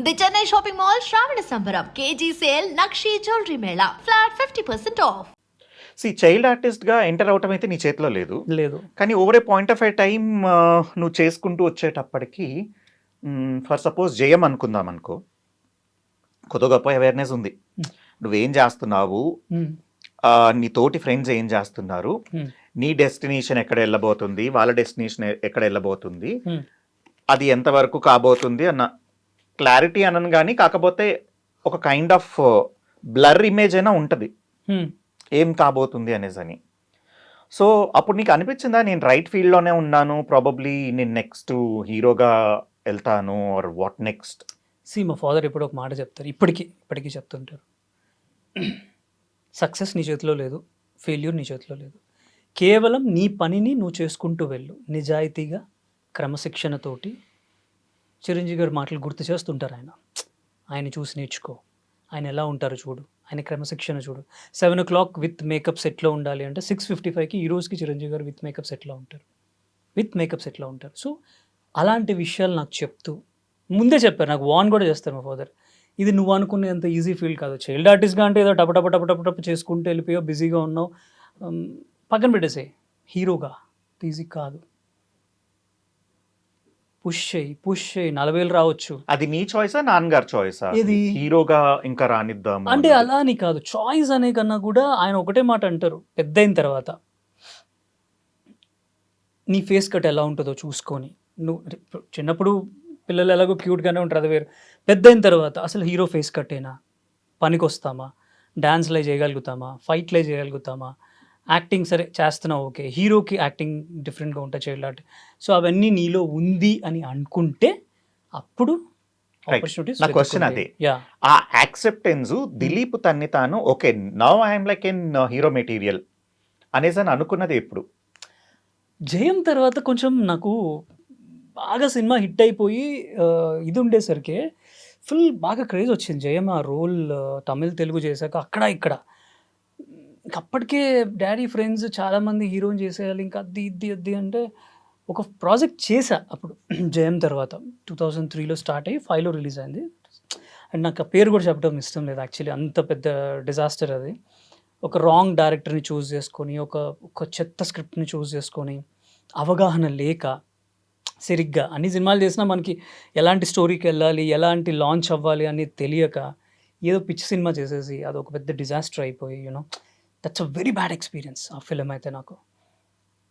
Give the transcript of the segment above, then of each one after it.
The Chennai shopping mall శ్రావణ సంబరం KG sale nakshi jewellery Mela flat 50% of. Child ఆర్టిస్ట్గా enter అవటం అయితే నీ చేతిలో లేదు. లేదు. కానీ over a point of A time నువ్వు చేసుకుంటూ వచ్చేటప్పటికి ఫర్ సపోజ్ జయం అనుకుందాం అనుకో, కొద్ది గొప్ప అవేర్నెస్ ఉంది. నువ్వేం చేస్తున్నావు, నీ తోటి ఫ్రెండ్స్ ఏం చేస్తున్నారు, నీ డెస్టినేషన్ ఎక్కడ వెళ్ళబోతుంది, వాళ్ళ డెస్టినేషన్ ఎక్కడ వెళ్ళబోతుంది, అది ఎంతవరకు కాబోతుంది అన్న క్లారిటీ అనను. కానీ కాకపోతే ఒక కైండ్ ఆఫ్ బ్లర్ ఇమేజ్ అయినా ఉంటుంది ఏం కాబోతుంది అనేసి అని. సో అప్పుడు నీకు అనిపించిందా నేను రైట్ ఫీల్డ్లోనే ఉన్నాను, ప్రాబబ్లీ నేను నెక్స్ట్ హీరోగా వెళ్తాను, ఆర్ వాట్ నెక్స్ట్? మా ఫాదర్ ఎప్పుడు ఒక మాట చెప్తారు, ఇప్పటికీ చెప్తుంటారు, సక్సెస్ నీ చేతిలో లేదు, ఫెయిల్యూర్ నీ చేతిలో లేదు, కేవలం నీ పనిని నువ్వు చేసుకుంటూ వెళ్ళు, నిజాయితీగా క్రమశిక్షణతోటి. చిరంజీవి గారి మాటలు గుర్తు చేస్తుంటారు ఆయన చూసి నేర్చుకో, ఆయన ఎలా ఉంటారో చూడు, ఆయన క్రమశిక్షణ చూడు. 7 o'clock విత్ మేకప్ సెట్లో ఉండాలి అంటే 6:55కి ఈ రోజుకి చిరంజీవి గారు విత్ మేకప్ సెట్లో ఉంటారు. సో అలాంటి విషయాలు నాకు చెప్తూ ముందే చెప్పారు, నాకు వార్న్ కూడా చేస్తారు మా ఫాదర్. ఇది నువ్వు అనుకునేంత ఈజీ ఫీల్డ్ కాదు. చైల్డ్ ఆర్టిస్ట్గా అంటే ఏదో టపటప చేసుకుంటూ వెళ్ళిపోయావు, బిజీగా ఉన్నావు, పక్కన పెట్టేసే. హీరోగా ఈజీ కాదు. పుష్ చేయి 40,000 రావచ్చు. అది నీ చాయిసా, నాన్నగారు చాయిసా? ఇది హీరోగా ఇంకా రానిద్దాం అంటే అలా అని కాదు, చాయిస్ అనే కన్నా కూడా ఆయన ఒకటే మాట అంటారు, పెద్ద అయిన తర్వాత నీ ఫేస్ కట్ ఎలా ఉంటుందో చూసుకొని. నువ్వు చిన్నప్పుడు పిల్లలు ఎలాగో క్యూట్గానే ఉంటారు, అది వేరు. పెద్ద అయిన తర్వాత అసలు హీరో ఫేస్ కట్టేనా, పనికి వస్తామా, డాన్స్లే చేయగలుగుతామా, ఫైట్లే చేయగలుగుతామా, యాక్టింగ్ సరే చేస్తున్నావు, ఓకే, హీరోకి యాక్టింగ్ డిఫరెంట్గా ఉంటుంది చైల్డ్ ఆర్ట్. సో అవన్నీ నీలో ఉంది అని అనుకుంటే అప్పుడు నా క్వశ్చన్ అదే, ఆ యాక్సెప్టెన్స్ దిలీప్ తన్ని తాను okay now I'm like an hero material అనేసి అని అనుకున్నది ఎప్పుడు? జయం తర్వాత కొంచెం నాకు బాగా సినిమా హిట్ అయిపోయి ఇది ఉండేసరికి ఫుల్ బాగా క్రేజ్ వచ్చింది. జయం ఆ రోల్ తమిళ్ తెలుగు చేశాక అక్కడ ఇక్కడ అప్పటికే డాడీ ఫ్రెండ్స్ చాలామంది హీరోయిన్ చేసేయాలి, ఇంకా అది అంటే ఒక ప్రాజెక్ట్ చేశా అప్పుడు. జయం తర్వాత 2003లో స్టార్ట్ అయ్యి 5లో రిలీజ్ అయింది. అండ్ నాకు ఆ పేరు కూడా చెప్పడం ఇష్టం లేదు యాక్చువల్లీ, అంత పెద్ద డిజాస్టర్ అది. ఒక రాంగ్ డైరెక్టర్ని చూస్ చేసుకొని, ఒక చెత్త స్క్రిప్ట్ని చూస్ చేసుకొని, అవగాహన లేక సరిగ్గా అన్ని సినిమాలు చేసినా మనకి ఎలాంటి స్టోరీకి వెళ్ళాలి, ఎలాంటి లాంచ్ అవ్వాలి అనేది తెలియక ఏదో పిచ్చి సినిమా చేసేసి అది ఒక పెద్ద డిజాస్టర్ అయిపోయి that's a very bad experience ఆ ఫిలిం అయితే నాకు.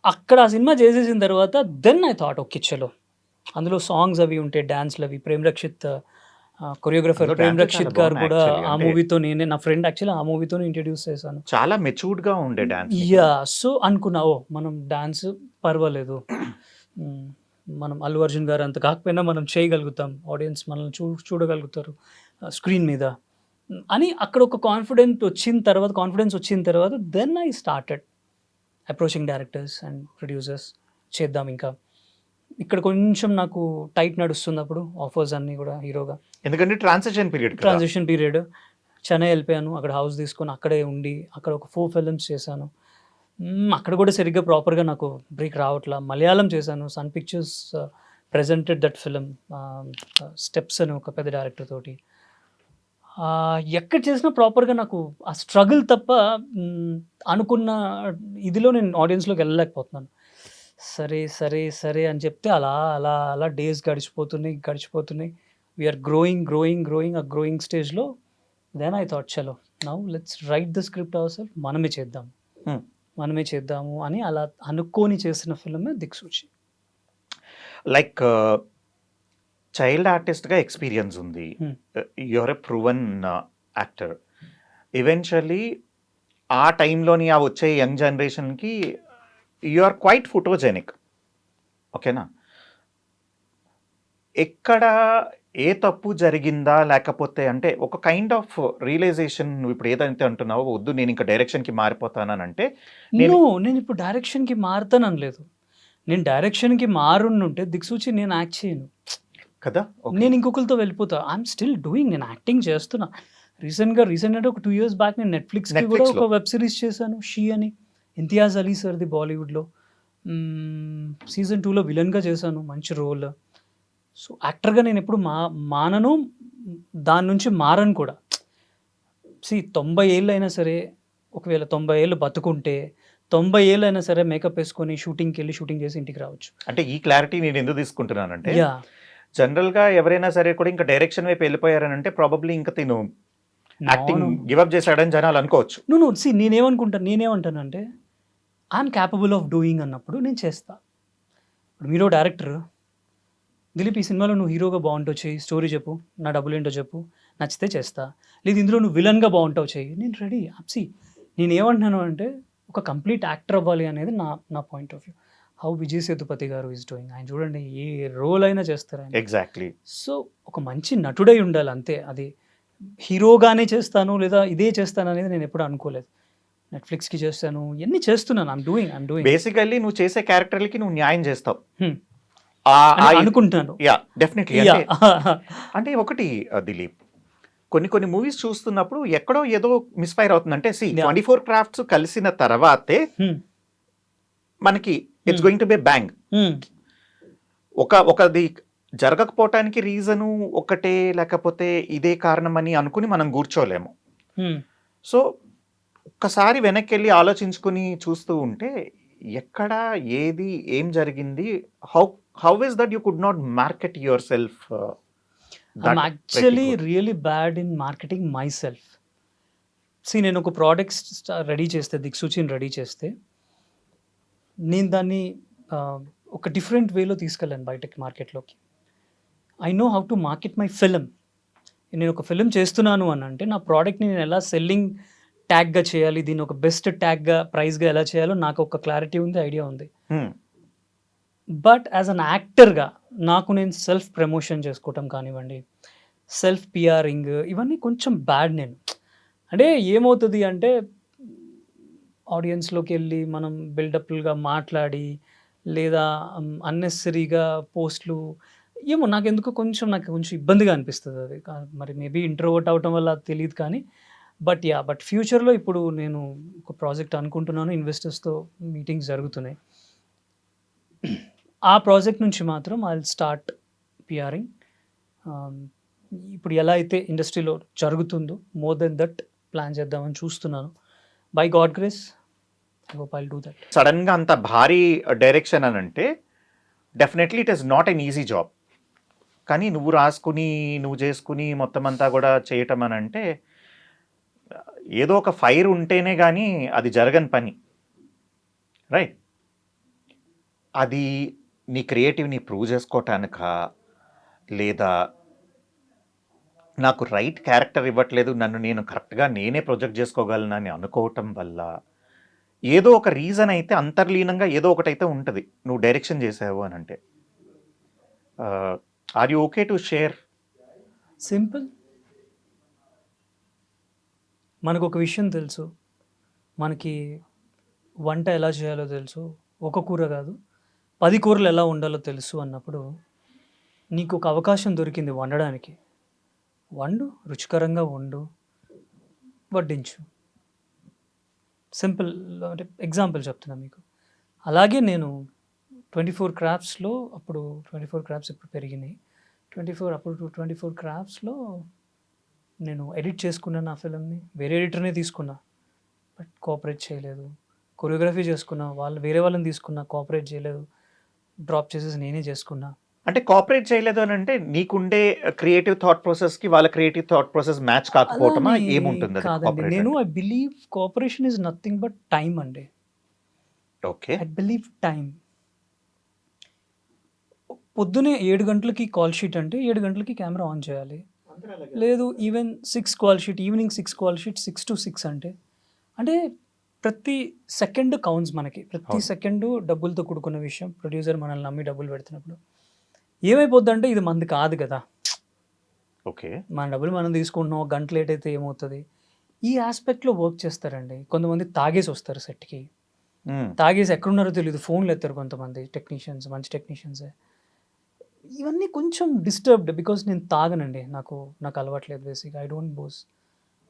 అక్కడ ఆ సినిమా చేసేసిన తర్వాత దెన్ ఐ థాట్ ఓకే చలో, అందులో సాంగ్స్ అవి ఉంటాయి, డాన్స్లు అవి. ప్రేమ్ రక్షిత్ కొరియోగ్రఫర్ ప్రేమ్ రక్షిత్ గారు కూడా ఆ మూవీతో నా ఫ్రెండ్ యాక్చువల్లీ ఆ మూవీతో ఇంట్రడ్యూస్ చేశాను. చాలా మెచ్యూర్డ్గా ఉండే డాన్స్. సో అనుకున్నా మనం డాన్స్ పర్వాలేదు, మనం అల్లు అర్జున్ గారు అంత కాకపోయినా మనం చేయగలుగుతాం, ఆడియన్స్ మనల్ని చూడగలుగుతారు స్క్రీన్ మీద అని. అక్కడ ఒక కాన్ఫిడెన్స్ వచ్చిన తర్వాత then I started approaching directors and producers, చేద్దాం ఇంకా. ఇక్కడ కొంచెం నాకు టైట్ నడుస్తుంది అప్పుడు ఆఫర్స్ అన్నీ కూడా హీరోగా, ఎందుకంటే ట్రాన్సిషన్ పీరియడ్. చెన్నై వెళ్ళిపోయాను, అక్కడ హౌస్ తీసుకొని అక్కడే ఉండి అక్కడ ఒక 4 ఫిల్మ్స్ చేశాను. అక్కడ కూడా సరిగ్గా ప్రాపర్గా నాకు బ్రేక్ రావట్లా. మలయాళం చేశాను, Sun Pictures presented that film, steps అని ఒక పెద్ద డైరెక్టర్ తోటి. ఎక్కడ చేసినా ప్రాపర్గా నాకు ఆ స్ట్రగుల్ తప్ప అనుకున్న ఇదిలో నేను ఆడియన్స్లోకి వెళ్ళలేకపోతున్నాను. సరే అని చెప్తే అలా డేస్ గడిచిపోతున్నాయి. వీఆర్ గ్రోయింగ్ ఆ గ్రోయింగ్ స్టేజ్లో దెన్ ఐ థాట్ చలో now let's write the script our self, మనమే చేద్దాము అని అలా అనుకోని చేసిన ఫిల్మే దిక్సూచి. లైక్ చైల్డ్ ఆర్టిస్ట్గా ఎక్స్పీరియన్స్ ఉంది, your a proven actor. Eventually ఆ టైంలోని ఆ వచ్చే యంగ్ జనరేషన్కి యు ఆర్ క్వైట్ ఫోటోజెనిక్, ఓకేనా? ఎక్కడ ఏ తప్పు జరిగిందా, లేకపోతే అంటే ఒక కైండ్ ఆఫ్ రియలైజేషన్ నువ్వు ఇప్పుడు ఏదైతే అంటున్నావో వద్దు నేను ఇంకా డైరెక్షన్కి మారిపోతానని అంటే? నేను ఇప్పుడు డైరెక్షన్కి మారుతానని లేదు, నేను డైరెక్షన్కి మారుంటే దిక్సూచి నేను యాక్ట్ చేయను కదా, నేను ఇంకొకరితో వెళ్ళిపోతా. ఐఎమ్ స్టిల్ డూయింగ్, నేను యాక్టింగ్ చేస్తున్నా. రీసెంట్ అంటే ఒక 2 years బ్యాక్ నేను నెట్ఫ్లిక్స్కి కూడా ఒక వెబ్ సిరీస్ చేశాను, షీ అని, ఇంతియాజ్ అలీ సార్ది, బాలీవుడ్లో. సీజన్ 2లో విలన్గా చేశాను, మంచి రోల్. సో యాక్టర్గా నేను ఎప్పుడు మానను, దాని నుంచి మారను కూడా. 90 ఏళ్ళు అయినా సరే, ఒకవేళ 90 ఏళ్ళు బతుకుంటే 90 ఏళ్ళు అయినా సరే మేకప్ వేసుకొని షూటింగ్కి వెళ్ళి షూటింగ్ చేసి ఇంటికి రావచ్చు. అంటే ఈ క్లారిటీ నేను ఎందుకు తీసుకుంటున్నానంటే యా జనరల్గా ఎవరైనా సరే కూడా ఇంకా డైరెక్షన్ వైపు వెళ్ళిపోయారని అంటే ప్రాబబ్లీ ఇంకా తిను యాక్టింగ్ గివప్ చేశాడని జనాలు అనుకోవచ్చు. నువ్వు నేనేమంటానంటే ఐఎమ్ క్యాపబుల్ ఆఫ్ డూయింగ్ అన్నప్పుడు నేను చేస్తా. ఇప్పుడు మీరు డైరెక్టర్, దిలీప్ ఈ సినిమాలో నువ్వు హీరోగా బాగుంటావు చెయ్యి, స్టోరీ చెప్పు, నా డబ్బులు ఏంటో చెప్పు, నచ్చితే చేస్తా. లేదు ఇందులో నువ్వు విలన్గా బాగుంటావు చెయ్యి, నేను రెడీ. నేను ఏమంటున్నాను అంటే ఒక కంప్లీట్ యాక్టర్ అవ్వాలి అనేది నా point of view. How Vijay Sethupathi గారు ఈజ్ డూయింగ్, ఆయన చూడండి ఏ రోల్ అయినా చేస్తారు ఆయన. ఎగ్జాక్ట్లీ. సో ఒక మంచి నటుడై ఉండాలి అంతే. అది హీరోగానే చేస్తాను లేదా ఇదే చేస్తాను అనేది నేను ఎప్పుడు అనుకోలేదు. నెట్ఫ్లిక్స్కి చేస్తాను, ఇవన్నీ చేస్తున్నాను. ఐమ్ డూయింగ్ బేసికల్లీ నువ్వు చేసే క్యారెక్టర్లకి నువ్వు న్యాయం చేస్తావు అనుకుంటున్నాను. Yeah definitely. అంటే ఒకటి దిలీప్, కొన్ని మూవీస్ చూస్తున్నప్పుడు ఎక్కడో ఏదో మిస్ఫైర్ అవుతుంది. అంటే 24 క్రాఫ్ట్స్ కలిసిన తర్వాతే మనకి it's going to be bang. ఒకది జరగకపోవటానికి రీజను ఒకటే, లేకపోతే ఇదే కారణం అని అనుకుని మనం కూర్చోలేము. సో ఒక్కసారి వెనక్కి వెళ్ళి ఆలోచించుకుని చూస్తూ ఉంటే ఎక్కడ ఏది ఏం జరిగింది, how is that you could not market your self? I'm actually really bad in marketing my self. నేను ఒక ప్రోడక్ట్స్ రెడీ చేస్తే, దిక్సూచిని రెడీ చేస్తే నేను దాన్ని ఒక డిఫరెంట్ వేలో తీసుకెళ్ళాను బయటకి మార్కెట్లోకి. I know how to market my film. నేను ఒక ఫిలిం చేస్తున్నాను అని అంటే నా ప్రోడక్ట్ని నేను ఎలా సెల్లింగ్ ట్యాగ్గా చేయాలి, దీన్ని ఒక బెస్ట్ ట్యాగ్గా ప్రైస్గా ఎలా చేయాలో నాకు ఒక క్లారిటీ ఉంది, ఐడియా ఉంది. బట్ యాజ్ అన్ యాక్టర్గా నాకు నేను సెల్ఫ్ ప్రమోషన్ చేసుకోవటం కానివ్వండి, సెల్ఫ్ పిఆరింగ్, ఇవన్నీ కొంచెం బ్యాడ్. నేను అంటే ఏమవుతుంది అంటే ఆడియన్స్లోకి వెళ్ళి మనం బిల్డప్లుగా మాట్లాడి లేదా అన్నెసరీగా పోస్ట్లు, ఏమో నాకు కొంచెం ఇబ్బందిగా అనిపిస్తుంది అది. మరి మేబీ ఇంట్రోవర్ట్ అవటం వల్ల తెలియదు కానీ బట్ ఫ్యూచర్లో ఇప్పుడు నేను ఒక ప్రాజెక్ట్ అనుకుంటున్నాను, ఇన్వెస్టర్స్తో మీటింగ్స్ జరుగుతున్నాయి. ఆ ప్రాజెక్ట్ నుంచి మాత్రం ఐ విల్ స్టార్ట్ పిఆరింగ్. ఇప్పుడు ఎలా అయితే ఇండస్ట్రీలో జరుగుతుందో మోర్ దెన్ దట్ ప్లాన్ చేద్దామని చూస్తున్నాను. By God grace I hope I will do that. సడన్గా అంత భారీ డైరెక్షన్ అని అంటే definitely it is not an easy job. కానీ నువ్వు రాసుకుని నువ్వు చేసుకుని మొత్తం అంతా కూడా చేయటం అని అంటే ఏదో ఒక ఫైర్ ఉంటేనే కానీ అది జరగని పని, రైట్? అది నీ క్రియేటివ్ని ప్రూవ్ చేసుకోవటానికా, లేదా నాకు రైట్ క్యారెక్టర్ ఇవ్వట్లేదు, నన్ను నేను కరెక్ట్గా నేనే ప్రొజెక్ట్ చేసుకోగలనని అనుకోవటం వల్ల, ఏదో ఒక రీజన్ అయితే అంతర్లీనంగా ఏదో ఒకటైతే ఉంటుంది నువ్వు డైరెక్షన్ చేసావు అని అంటే. Are you okay to share? Simple. మనకు ఒక విషయం తెలుసు, మనకి వంట ఎలా చేయాలో తెలుసు, ఒక కూర కాదు 10 కూరలు ఎలా వండాలో తెలుసు అన్నప్పుడు నీకు ఒక అవకాశం దొరికింది వండడానికి. వండు, రుచికరంగా వండు, వడ్డించు. సింపుల్. అంటే ఎగ్జాంపుల్ చెప్తున్నా మీకు. అలాగే నేను 24 క్రాఫ్ట్స్లో అప్పుడు 24 క్రాఫ్ట్స్ ఇప్పుడు పెరిగినాయి. 24 క్రాఫ్ట్స్లో నేను ఎడిట్ చేసుకున్నాను నా ఫిలింని. వేరే ఎడిటర్నే తీసుకున్నా, బట్ కోఆపరేట్ చేయలేదు. కొరియోగ్రఫీ చేసుకున్నా, వేరే వాళ్ళని తీసుకున్నా, కోఆపరేట్ చేయలేదు. డ్రాప్ చేసేసి నేనే చేసుకున్నా. అంటే కోఆపరేట్ చేయలేదు అని అంటే నీకుండే క్రియేటివ్ థాట్ ప్రాసెస్కి వాళ్ళ క్రియేటివ్ థాట్ ప్రాసెస్ మ్యాచ్ కాకపోవటమా, ఏముంటుంది? కాదండి, నేను I believe cooperation is nothing but time అండి. Okay, I believe time. పొద్దునే 7 గంటలకి కాల్ షీట్ అంటే 7 గంటలకి కెమెరా ఆన్ చేయాలి. లేదు even 6 call sheet, evening 6 call sheet, 6 to 6 అంటే ప్రతి సెకండ్ కౌంట్స్. మనకి ప్రతి సెకండు డబ్బులతో కూడుకున్న విషయం. ప్రొడ్యూసర్ మనల్ని నమ్మి డబ్బులు పెడుతున్నప్పుడు ఏమైపోద్ది అంటే ఇది మంది కాదు కదా. ఓకే, మన డబ్బులు మనం తీసుకుంటున్నాం, గంట లేట్ అయితే ఏమవుతుంది, ఈ ఆస్పెక్ట్లో వర్క్ చేస్తారండి. కొంతమంది తాగేసి వస్తారు సెట్కి, తాగేసి ఎక్కడున్నారో తెలియదు, ఫోన్లు ఎత్తారు కొంతమంది టెక్నీషియన్స్, మంచి టెక్నీషియన్సే. ఇవన్నీ కొంచెం డిస్టర్బ్డ్ బికాస్ నేను తాగనండి, నాకు అలవాట్లేదు. బేసిక్గా ఐ డోంట్ బోస్.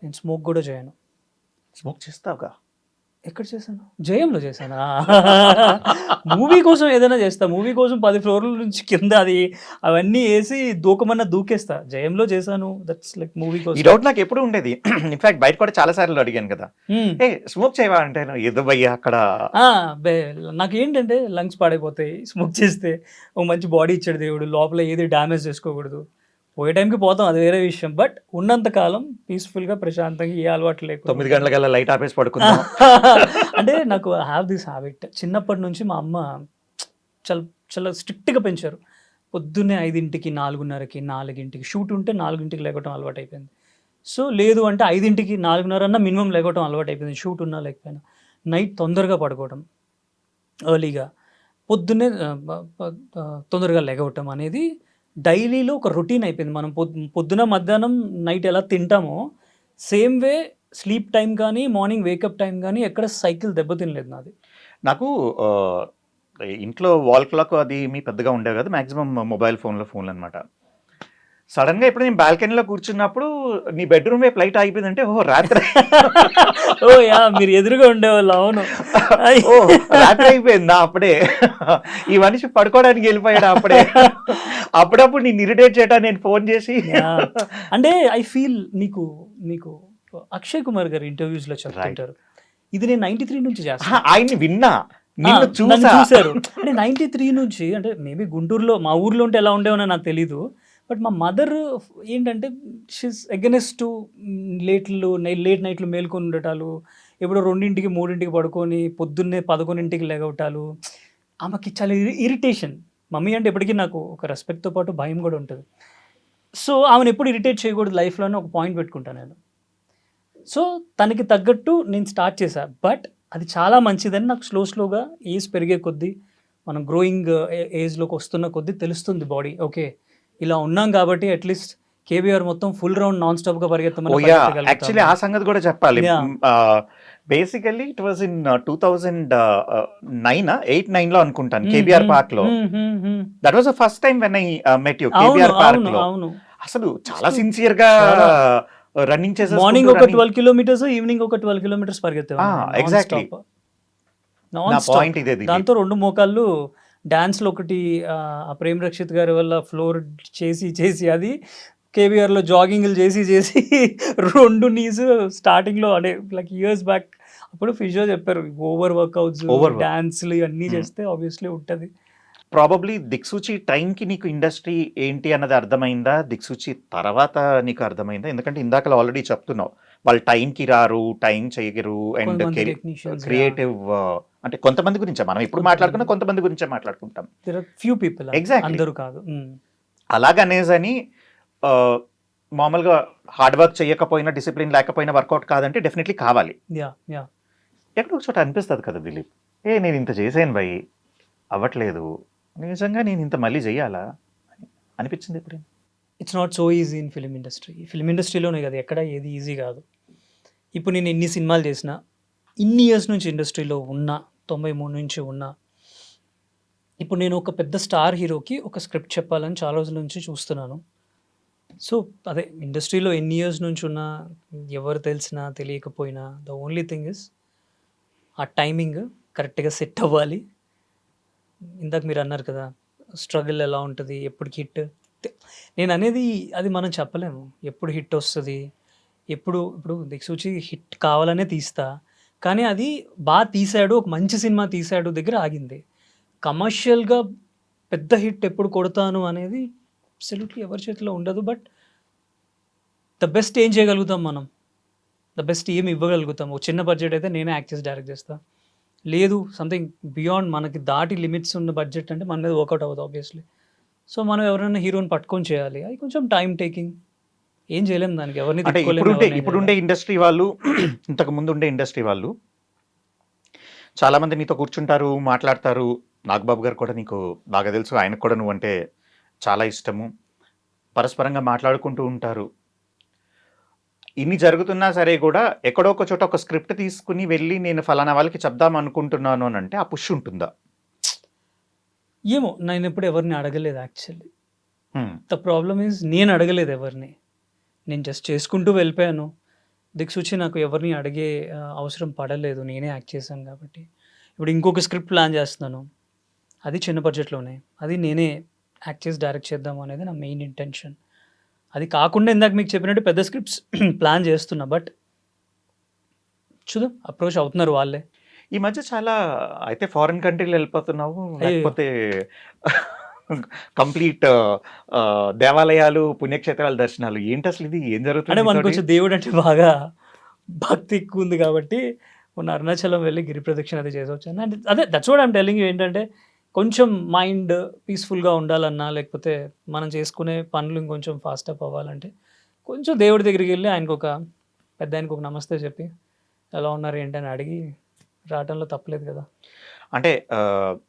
నేను స్మోక్ కూడా చేయను. స్మోక్ చేస్తావుగా? ఎక్కడ చేశాను? జయంలో చేశానా? మూవీ కోసం ఏదైనా చేస్తా. మూవీ కోసం 10 ఫ్లోర్ల నుంచి కింద అది అవన్నీ ఏసి దూకమన్నా దూకేస్తా. జయంలో చేశాను. దట్స్ లైక్ మూవీ ఈ కోసం. డౌట్ నాకు ఎప్పుడు ఉండేది. ఇన్ఫాక్ట్ బయట కూడా చాలా సార్లు అడిగాను కదా, హ్మ్. ఏ స్మోక్ చేయవా అంటే, ఏదో భయ్యా అక్కడ ఆ! బే నాకేంటంటే లంగ్స్ పాడైపోతాయి స్మోక్ చేస్తే. ఓ మంచి బాడీ ఇచ్చాడు దేవుడు. లోపల ఏది డ్యామేజ్ చేసుకోకూడదు. పోయే టైంకి పోతాం, అది వేరే విషయం. బట్ ఉన్నంత కాలం పీస్‌ఫుల్‌గా, ప్రశాంతంగా ఏ అలవాటు 9 లేకుండా. గంటలకల్లా లైట్ ఆపేసి పడుకుందాం. అంటే నాకు ఐ హావ్ దిస్ హ్యాబిట్. చిన్నప్పటి నుంచి మా అమ్మ చాలా చాలా స్ట్రిక్ట్‌గా పెంచారు. పొద్దున్నే 5కి, 4:30కి, 4కి షూట్ ఉంటే 4కి లెగవటం అలవాటైపోయింది. సో, లేదు అంటే 5కి 4:30 అన్నా మినిమమ్ లెగవటం అలవాటైపోయింది. షూట్ ఉన్నా లేకపోయినా. నైట్ తొందరగా పడుకోవడం. ఎర్లీగా. పొద్దున్నే తొందరగా లెగవటం అనేది డైలీలో ఒక రొటీన్ అయిపోయింది. మనం పొద్దున, మధ్యాహ్నం, నైట్ ఎలా తింటామో సేమ్ వే స్లీప్ టైం కానీ, మార్నింగ్ వేకప్ టైం కానీ ఎక్కడ సైకిల్ దెబ్బతినలేదు నాది. నాకు ఇంట్లో వాల్ క్లాక్ అది మీ పెద్దగా ఉండేవి కదా, మాక్సిమం మొబైల్ ఫోన్లు అనమాట. సడన్ గా ఇప్పుడు నేను బాల్కనీలో కూర్చున్నప్పుడు నీ బెడ్రూమ్ వైపు లైట్ ఆగిపోయిందంటే, ఓహో రాత్రి ఓ యా మీరు ఎదురుగా ఉండేవాళ్ళు. అవును. ఓ రాత్రి అయిపోయిందా అప్పుడే, ఈ మనిషి పడుకోవడానికి వెళ్ళిపోయాడు అప్పుడే. అప్పుడప్పుడు నేను ఇరిటేట్ చేయడానికి నేను ఫోన్ చేసి Yeah. అంటే ఐ ఫీల్ మీకు అక్షయ్ కుమార్ గారు ఇంటర్వ్యూస్ లో చెప్తుంటారు. ఇది నేను 93 నుంచి చేస్తాను. ఆయన్ని విన్నా, నిన్ను నన్ను చూసా. చూశారు. అంటే 93 నుంచి, అంటే మేబీ గుంటూరులో మా ఊర్లో ఉంటే ఎలా ఉండేవో నాకు తెలీదు. బట్ మా మదర్ ఏంటంటే షీస్ అగెనెస్ట్ టు లేట్ నైట్లు మేల్కొని ఉండటాలు, ఎప్పుడో 2కి 3కి పడుకొని పొద్దున్నే 11కి లెగవటాలు. ఆమెకి చాలా ఇరిటేషన్. మమ్మీ అంటే ఎప్పటికీ నాకు ఒక రెస్పెక్ట్తో పాటు భయం కూడా ఉంటుంది. సో ఆమెను ఎప్పుడు ఇరిటేట్ చేయకూడదు లైఫ్లోనే ఒక పాయింట్ పెట్టుకుంటాను నేను. సో తనకి తగ్గట్టు నేను స్టార్ట్ చేశా. బట్ అది చాలా మంచిదని నాకు స్లోగా ఏజ్ పెరిగే కొద్దీ, మనం గ్రోయింగ్ ఏజ్లోకి వస్తున్న కొద్దీ తెలుస్తుంది బాడీ. ఓకే, ఇలా ఉన్నాం కాబట్టి అట్లీస్ట్ కేబీఆర్ మొత్తం ఫుల్ రౌండ్ నాన్ స్టాప్గా ఓ యా, యాక్చువల్లీ ఆ సంగతి కూడా చెప్పాలి. Yeah. Basically it was in 2009 లో అనుకుంటాను, కేబీఆర్ పార్క్ లో. That was the first time when I met you, KBR park లో. అవును. అసలు చాలా సిన్సియర్ గా రన్నింగ్ చేసే, మార్నింగ్ ఒక 12 కిలోమీటర్స్, ఈవినింగ్ ఒక 12 కిలోమీటర్స్ పరిగెత్తాను. ఎగ్జాక్ట్లీ నా పాయింట్ ఇదే. దాంతో 2 మోకాళ్ళు డాన్స్లో ఒకటి ఆ ప్రేమ్ రక్షిత్ గారి వల్ల ఫ్లోర్ చేసి అది కేబీఆర్లో జాగింగ్లు చేసి 2 నీస్ స్టార్టింగ్లో, అంటే లైక్ ఇయర్స్ బ్యాక్. అప్పుడు ఫిజియో చెప్పారు, ఓవర్ వర్క్అవుట్స్, డాన్స్లు ఇవన్నీ చేస్తే ఆబ్వియస్లీ ఉంటుంది. ప్రాబబ్లీ దిక్సూచి టైంకి నీకు ఇండస్ట్రీ ఏంటి అన్నది అర్థమైందా, దిక్సూచి తర్వాత నీకు అర్థమైందా? ఎందుకంటే ఇందాక ఆల్రెడీ చెప్తున్నావు, వాళ్ళు టైంకి రారు, టైం చేయగరు, అండ్ క్రియేటివ్. అంటే కొంతమంది గురించే మనం ఇప్పుడు మాట్లాడుకున్నా, కొంతమంది గురించే మాట్లాడుకుంటాం. Few people, Exactly. అందరూ కాదు. అలాగనేసని మామూలుగా హార్డ్ వర్క్ చేయకపోయినా, డిసిప్లిన్ లేకపోయినా వర్కౌట్ కాదంటే డెఫినెట్లీ కావాలి. ఎక్కడో ఒక చోట అనిపిస్తుంది కదా దిలీప్, నేను ఇంత చేసాను భయ్, అవ్వట్లేదు, నిజంగా నేను ఇంత మళ్ళీ చెయ్యాలా అనిపించింది ఇప్పుడు. It's not so easy in film industry. Film ఇండస్ట్రీలోనే కదా, ఎక్కడ ఏది ఈజీ కాదు. ఇప్పుడు నేను ఎన్ని సినిమాలు చేసినా, ఇన్ని ఇయర్స్ నుంచి ఇండస్ట్రీలో ఉన్నా, 93 నుంచి ఉన్నా, ఇప్పుడు నేను ఒక పెద్ద స్టార్ హీరోకి ఒక స్క్రిప్ట్ చెప్పాలని చాలా రోజుల నుంచి చూస్తున్నాను. సో అదే ఇండస్ట్రీలో ఎన్ని ఇయర్స్ నుంచి ఉన్నా, ఎవరు తెలిసినా తెలియకపోయినా, ద ఓన్లీ థింగ్ ఇస్ ఆ టైమింగ్ కరెక్ట్గా సెట్ అవ్వాలి. ఇందాక మీరు అన్నారు కదా, స్ట్రగుల్ ఎలా ఉంటుంది, ఎప్పటికి హిట్. నేను అనేది అది మనం చెప్పలేము ఎప్పుడు హిట్ వస్తుంది. ఇప్పుడు దిక్సూచి హిట్ కావాలనే తీస్తా, కానీ అది బాగా తీశాడు, ఒక మంచి సినిమా తీశాడు దగ్గర ఆగింది. కమర్షియల్గా పెద్ద హిట్ ఎప్పుడు కొడతాను అనేది అబ్సల్యూట్లీ ఎవరి చేతిలో ఉండదు. బట్ ద బెస్ట్ ఏం చేయగలుగుతాం మనం, ద బెస్ట్ ఏం ఇవ్వగలుగుతాం. ఒక చిన్న బడ్జెట్ అయితే నేనే యాక్ట్ చేసి డైరెక్ట్ చేస్తా. లేదు సంథింగ్ బియాండ్, మనకి దాటి లిమిట్స్ ఉన్న బడ్జెట్ అంటే మన మీద వర్కౌట్ అవ్వదు ఆబ్వియస్లీ. సో మనం ఎవరైనా హీరోని పట్టుకొని చేయాలి, అది కొంచెం టైం టేకింగ్. ఏం చేయలేము దానికి, ఎవరిని అంటే ఇప్పుడుండే ఇండస్ట్రీ వాళ్ళు, ఇంతకు ముందు ఉండే ఇండస్ట్రీ వాళ్ళు చాలా మంది నీతో కూర్చుంటారు, మాట్లాడతారు. నాగబాబు గారు కూడా నీకు బాగా తెలుసు, ఆయనకు కూడా నువ్వంటే చాలా ఇష్టము, పరస్పరంగా మాట్లాడుకుంటూ ఉంటారు. ఇన్ని జరుగుతున్నా సరే కూడా ఎక్కడో ఒక చోట ఒక స్క్రిప్ట్ తీసుకుని వెళ్ళి నేను ఫలానా వాళ్ళకి చెప్దాం అనుకుంటున్నాను అని అంటే ఆ పుష్ ఉంటుందా? ఏమో, నేను ఎప్పుడు ఎవరిని అడగలేదు యాక్చువల్లీ. ద ప్రాబ్లమ్ ఈజ్ నేను అడగలేదు ఎవరిని, నేను జస్ట్ చేసుకుంటూ వెళ్ళిపోయాను. దిక్సూచి నాకు ఎవరిని అడిగే అవసరం పడలేదు. నేనే యాక్ట్ చేశాను కాబట్టి. ఇప్పుడు ఇంకొక స్క్రిప్ట్ ప్లాన్ చేస్తున్నాను. అది చిన్న బడ్జెట్‌లోనే. అది నేనే యాక్ట్ చేసి డైరెక్ట్ చేద్దాం అనేది నా మెయిన్ ఇంటెన్షన్. అది కాకుండా ఇందాక మీకు చెప్పినట్టు పెద్ద స్క్రిప్ట్స్ ప్లాన్ చేస్తున్నా. బట్ చూద్దాం, అప్రోచ్ అవుతున్నారు వాళ్ళే. ఈ మధ్య చాలా అయితే ఫారిన్ కంట్రీలు వెళ్ళిపోతున్నావు, లేకపోతే కంప్లీట్ దేవాలయాలు, పుణ్యక్షేత్రాల దర్శనాలు. ఏంటి అసలు ఇది? ఏం అంటే జరుగుతుంది మనకు నీతోటి? కొంచెం దేవుడు అంటే బాగా భక్తి ఎక్కువ ఉంది కాబట్టి మొన్న అరుణాచలం వెళ్ళి గిరి ప్రదక్షిణ అది చేసి వచ్చాను. అంటే అదే that's what I'm telling you. ఏంటంటే కొంచెం మైండ్ పీస్ఫుల్గా ఉండాలన్నా, లేకపోతే మనం చేసుకునే పనులు ఇంకొంచెం ఫాస్ట్ అప్ అవ్వాలంటే కొంచెం దేవుడి దగ్గరికి వెళ్ళి ఆయనకు ఒక పెద్ద ఆయనకు ఒక నమస్తే చెప్పి ఎలా ఉన్నారు ఏంటి అని అడిగి రావటంలో తప్పలేదు కదా. అంటే